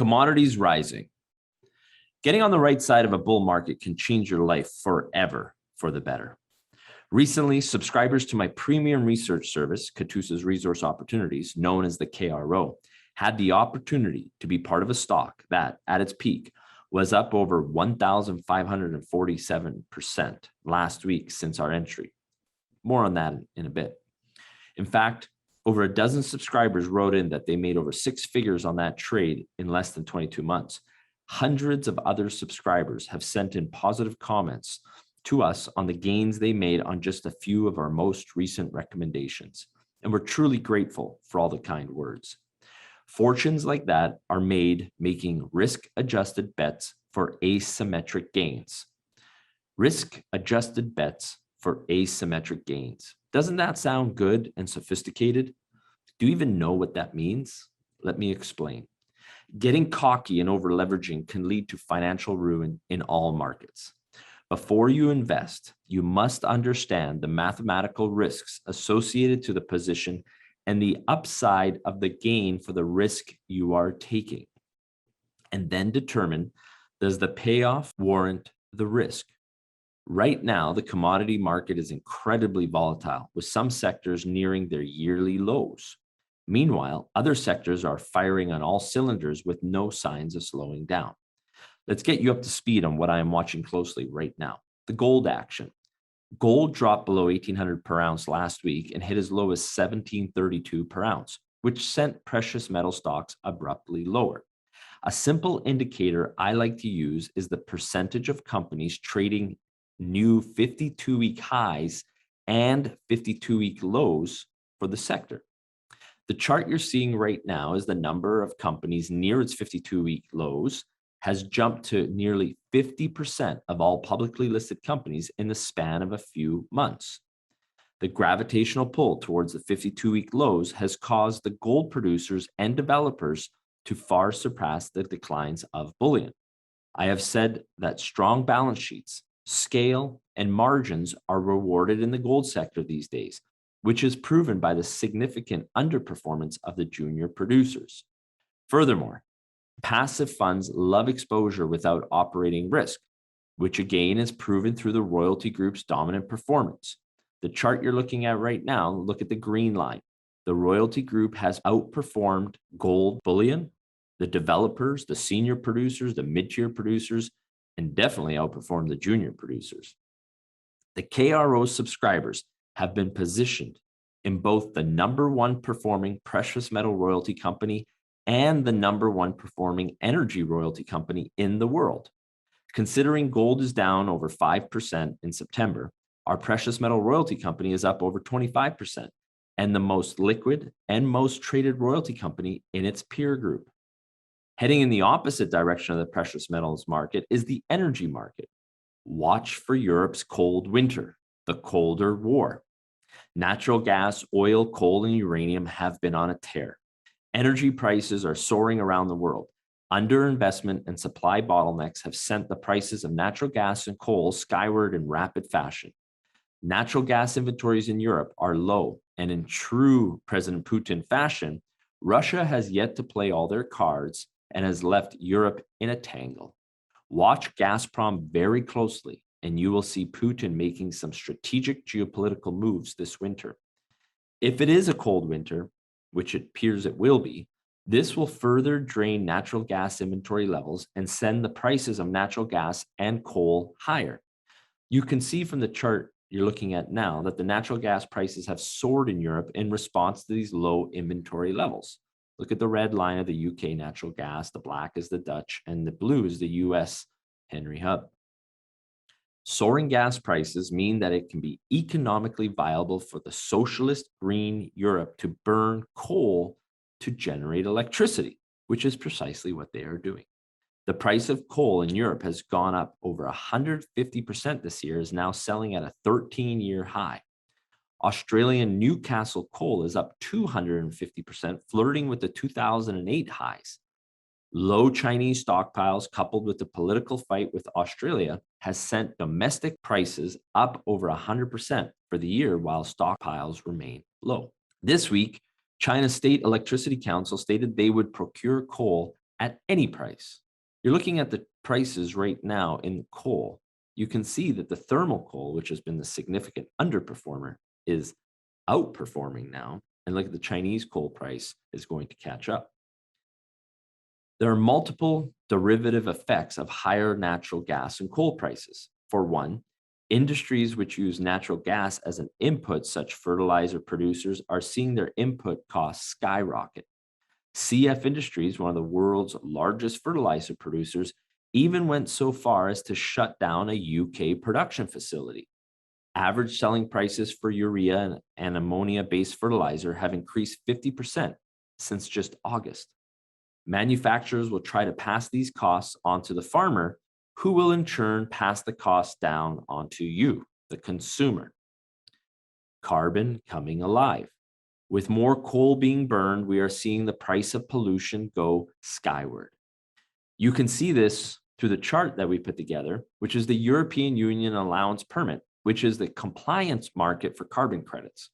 Commodities rising. Getting on the right side of a bull market can change your life forever for the better. Recently, subscribers to my premium research service, Katusa's Resource Opportunities, known as the KRO, had the opportunity to be part of a stock that, at its peak, was up over 1,547% last week since our entry. More on that in a bit. In fact, over a dozen subscribers wrote in that they made over six figures on that trade in less than 22 months. Hundreds of other subscribers have sent in positive comments to us on the gains they made on just a few of our most recent recommendations. And we're truly grateful for all the kind words. Fortunes like that are made making risk-adjusted bets for asymmetric gains. Risk-adjusted bets for asymmetric gains. Doesn't that sound good and sophisticated? Do you even know what that means? Let me explain. Getting cocky and over-leveraging can lead to financial ruin in all markets. Before you invest, you must understand the mathematical risks associated to the position and the upside of the gain for the risk you are taking. And then determine, does the payoff warrant the risk? Right now, the commodity market is incredibly volatile, with some sectors nearing their yearly lows. Meanwhile, other sectors are firing on all cylinders with no signs of slowing down. Let's get you up to speed on what I am watching closely right now. The gold action. Gold dropped below 1,800 per ounce last week and hit as low as 1,732 per ounce, which sent precious metal stocks abruptly lower. A simple indicator I like to use is the percentage of companies trading new 52-week highs and 52-week lows for the sector. The chart you're seeing right now is the number of companies near its 52-week lows has jumped to nearly 50% of all publicly listed companies in the span of a few months. The gravitational pull towards the 52-week lows has caused the gold producers and developers to far surpass the declines of bullion. I have said that strong balance sheets, scale, and margins are rewarded in the gold sector these days, which is proven by the significant underperformance of the junior producers. Furthermore, passive funds love exposure without operating risk, which again is proven through the royalty group's dominant performance. The chart you're looking at right now, look at the green line. The royalty group has outperformed gold bullion, the developers, the senior producers, the mid-tier producers, and definitely outperformed the junior producers. The KRO subscribers have been positioned in both the number one performing precious metal royalty company and the number one performing energy royalty company in the world. Considering gold is down over 5% in September, our precious metal royalty company is up over 25% and the most liquid and most traded royalty company in its peer group. Heading in the opposite direction of the precious metals market is the energy market. Watch for Europe's cold winter, the colder war. Natural gas, oil, coal, and uranium have been on a tear. Energy prices are soaring around the world. Underinvestment and supply bottlenecks have sent the prices of natural gas and coal skyward in rapid fashion. Natural gas inventories in Europe are low, and in true President Putin fashion, Russia has yet to play all their cards and has left Europe in a tangle. Watch Gazprom very closely, and you will see Putin making some strategic geopolitical moves this winter. If it is a cold winter, which it appears it will be, this will further drain natural gas inventory levels and send the prices of natural gas and coal higher. You can see from the chart you're looking at now that the natural gas prices have soared in Europe in response to these low inventory levels. Look at the red line of the UK natural gas, the black is the Dutch, and the blue is the US Henry Hub. Soaring gas prices mean that it can be economically viable for the socialist green Europe to burn coal to generate electricity, which is precisely what they are doing. The price of coal in Europe has gone up over 150% this year, is now selling at a 13-year high. Australian Newcastle coal is up 250%, flirting with the 2008 highs. Low Chinese stockpiles coupled with the political fight with Australia has sent domestic prices up over 100% for the year while stockpiles remain low. This week, China's State Electricity Council stated they would procure coal at any price. You're looking at the prices right now in coal. You can see that the thermal coal, which has been the significant underperformer, is outperforming now. And look at the Chinese coal price is going to catch up. There are multiple derivative effects of higher natural gas and coal prices. For one, industries which use natural gas as an input, such fertilizer producers, are seeing their input costs skyrocket. CF Industries, one of the world's largest fertilizer producers, even went so far as to shut down a UK production facility. Average selling prices for urea and ammonia-based fertilizer have increased 50% since just August. Manufacturers will try to pass these costs onto the farmer, who will in turn pass the costs down onto you, the consumer. Carbon coming alive. With more coal being burned, we are seeing the price of pollution go skyward. You can see this through the chart that we put together, which is the European Union allowance permit, which is the compliance market for carbon credits.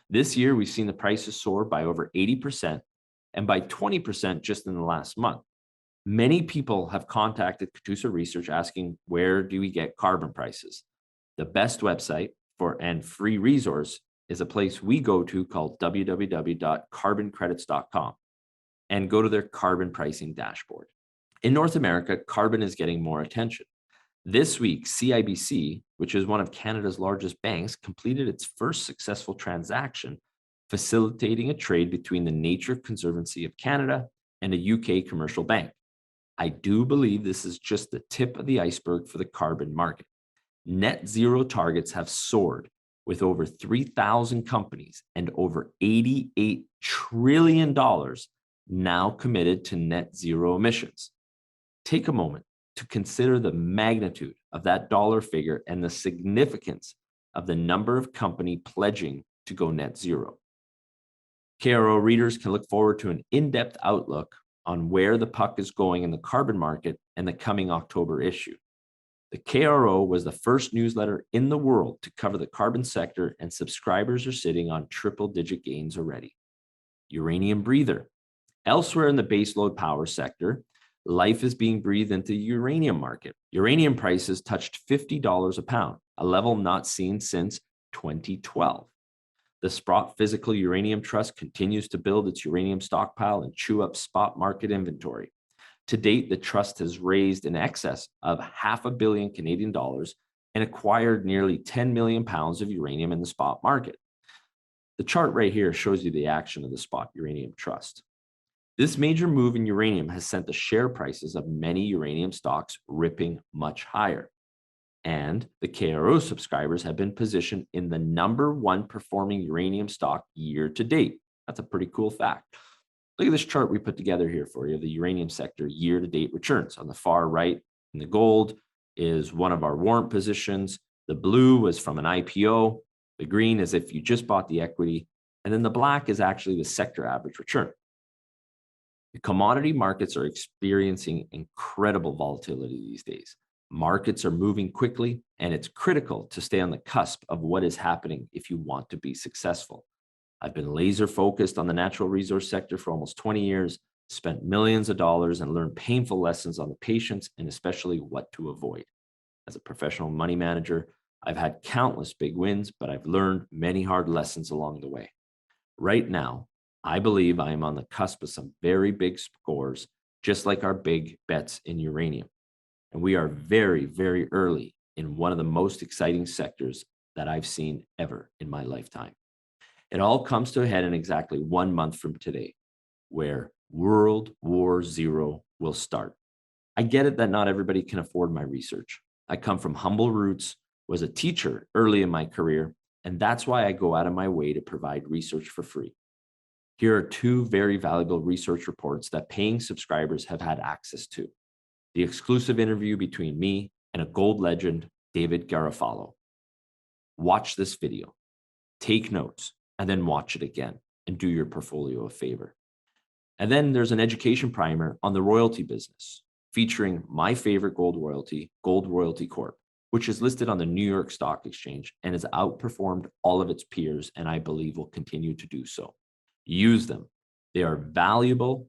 This year, we've seen the prices soar by over 80% and by 20% just in the last month. Many people have contacted Katusa Research asking, where do we get carbon prices? The best website for and free resource is a place we go to called www.carboncredits.com, and go to their carbon pricing dashboard. In North America, carbon is getting more attention. This week, CIBC, which is one of Canada's largest banks, completed its first successful transaction, facilitating a trade between the Nature Conservancy of Canada and a UK commercial bank. I do believe this is just the tip of the iceberg for the carbon market. Net zero targets have soared, with over 3,000 companies and over $88 trillion now committed to net zero emissions. Take a moment to consider the magnitude of that dollar figure and the significance of the number of companies pledging to go net zero. KRO readers can look forward to an in-depth outlook on where the puck is going in the carbon market in the coming October issue. The KRO was the first newsletter in the world to cover the carbon sector, and subscribers are sitting on triple-digit gains already. Uranium breather. Elsewhere in the baseload power sector, life is being breathed into the uranium market. Uranium prices touched $50 a pound, a level not seen since 2012. The Sprott Physical Uranium Trust continues to build its uranium stockpile and chew up spot market inventory. To date, the trust has raised in excess of $500 million Canadian dollars and acquired nearly 10 million pounds of uranium in the spot market. The chart right here shows you the action of the Spot Uranium Trust. This major move in uranium has sent the share prices of many uranium stocks ripping much higher. And the KRO subscribers have been positioned in the #1 performing uranium stock year to date. That's a pretty cool fact. Look at this chart we put together here for you, the uranium sector year-to-date returns. On the far right, in the gold, is one of our warrant positions. The blue was from an IPO. The green is if you just bought the equity. And then the black is actually the sector average return. The commodity markets are experiencing incredible volatility these days. Markets are moving quickly, and it's critical to stay on the cusp of what is happening if you want to be successful. I've been laser focused on the natural resource sector for almost 20 years, spent millions of dollars, and learned painful lessons on the patience and especially what to avoid. As a professional money manager, I've had countless big wins, but I've learned many hard lessons along the way. Right now, I believe I am on the cusp of some very big scores, just like our big bets in uranium. And we are very, very early in one of the most exciting sectors that I've seen ever in my lifetime. It all comes to a head in exactly 1 month from today, where World War Zero will start. I get it that not everybody can afford my research. I come from humble roots, was a teacher early in my career, and that's why I go out of my way to provide research for free. Here are 2 very valuable research reports that paying subscribers have had access to. The exclusive interview between me and a gold legend, David Garofalo. Watch this video, take notes, and then watch it again and do your portfolio a favor. And then there's an education primer on the royalty business, featuring my favorite gold royalty, Gold Royalty Corp, which is listed on the New York Stock Exchange and has outperformed all of its peers, and I believe will continue to do so. Use them. They are valuable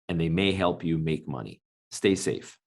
and they may help you make money. Stay safe.